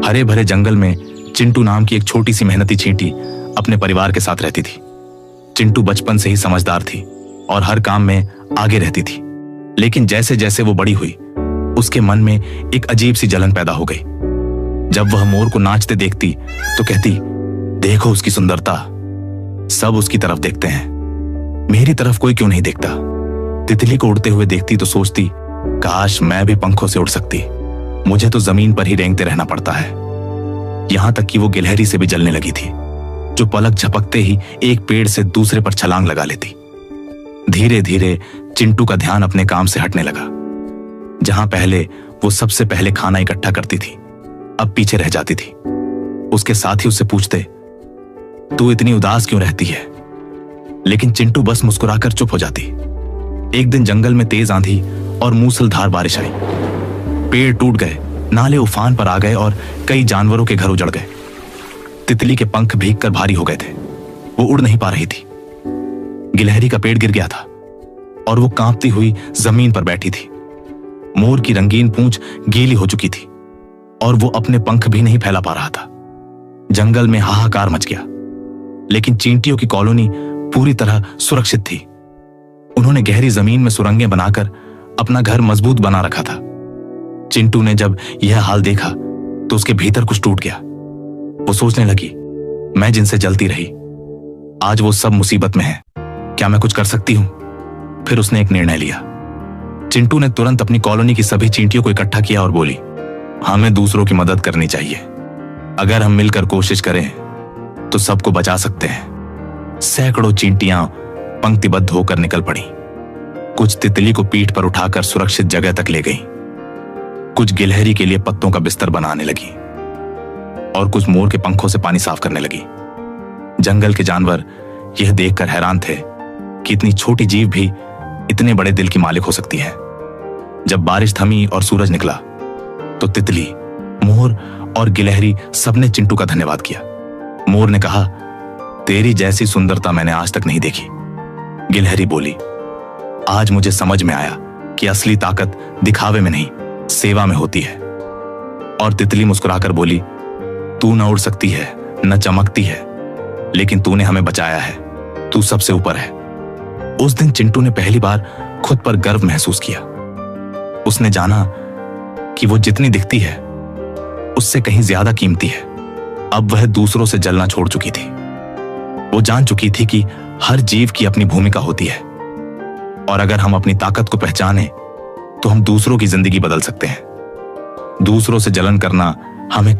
हरे भरे जंगल में चिंटू नाम की एक छोटी सी मेहनती चींटी अपने परिवार के साथ रहती थी। चिंटू बचपन से ही समझदार थी और हर काम में आगे रहती थी। लेकिन जैसे जैसे वो बड़ी हुई, उसके मन में एक अजीब सी जलन पैदा हो गई। जब वह मोर को नाचते देखती तो कहती, देखो उसकी सुंदरता, सब उसकी तरफ देखते हैं, मेरी तरफ कोई क्यों नहीं देखता। तितली को उड़ते हुए देखती तो सोचती, काश मैं भी पंखों से उड़ सकती, मुझे तो जमीन पर ही रेंगते रहना पड़ता है। यहां तक कि वो गिलहरी से भी जलने लगी थी, जो पलक झपकते ही एक पेड़ से दूसरे पर छलांग लगा लेती। धीरे धीरे चिंटू का ध्यान अपने काम से हटने लगा। जहां पहले वो सबसे पहले खाना इकट्ठा करती थी, अब पीछे रह जाती थी। उसके साथी उससे पूछते, तू इतनी उदास क्यों रहती है? लेकिन चिंटू बस मुस्कुराकर चुप हो जाती। एक दिन जंगल में तेज आंधी और मूसलधार बारिश आई। पेड़ टूट गए, नाले उफान पर आ गए और कई जानवरों के घर उजड़ गए। तितली के पंख भीगकर भारी हो गए थे, वो उड़ नहीं पा रही थी। गिलहरी का पेड़ गिर गया था और वो कांपती हुई जमीन पर बैठी थी। मोर की रंगीन पूंछ गीली हो चुकी थी और वो अपने पंख भी नहीं फैला पा रहा था। जंगल में हाहाकार मच गया, लेकिन चींटियों की कॉलोनी पूरी तरह सुरक्षित थी। उन्होंने गहरी जमीन में सुरंगें बनाकर अपना घर मजबूत बना रखा था। चिंटू ने जब यह हाल देखा तो उसके भीतर कुछ टूट गया। वो सोचने लगी, मैं जिनसे जलती रही, आज वो सब मुसीबत में है, क्या मैं कुछ कर सकती हूं? फिर उसने एक निर्णय लिया। चिंटू ने तुरंत अपनी कॉलोनी की सभी चींटियों को इकट्ठा किया और बोली, हमें दूसरों की मदद करनी चाहिए। अगर हम मिलकर कोशिश करें तो सबको बचा सकते हैं। सैकड़ों चींटियां पंक्तिबद्ध होकर निकल पड़ी। कुछ तितली को पीठ पर उठाकर सुरक्षित जगह तक ले गई, कुछ गिलहरी के लिए पत्तों का बिस्तर बनाने लगी और कुछ मोर के पंखों से पानी साफ करने लगी। जंगल के जानवर यह देखकर हैरान थे कि इतनी छोटी जीव भी इतने बड़े दिल की मालिक हो सकती है। जब बारिश थमी और सूरज निकला तो तितली, मोर और गिलहरी सबने चिंटू का धन्यवाद किया। मोर ने कहा, तेरी जैसी सुंदरता मैंने आज तक नहीं देखी। गिलहरी बोली, आज मुझे समझ में आया कि असली ताकत दिखावे में नहीं, सेवा में होती है। और तितली मुस्कुराकर बोली, तू न उड़ सकती है, न चमकती है, लेकिन तूने हमें बचाया है, तू सबसे ऊपर है। उस दिन चिंटू ने पहली बार खुद पर गर्व महसूस किया। उसने जाना कि वो जितनी दिखती है उससे कहीं ज्यादा कीमती है। अब वह दूसरों से जलना छोड़ चुकी थी। वो जान चुकी थी कि हर जीव की अपनी भूमिका होती है और अगर हम अपनी ताकत को पहचाने तो हम दूसरों की जिंदगी बदल सकते हैं। दूसरों से जलन करना हमें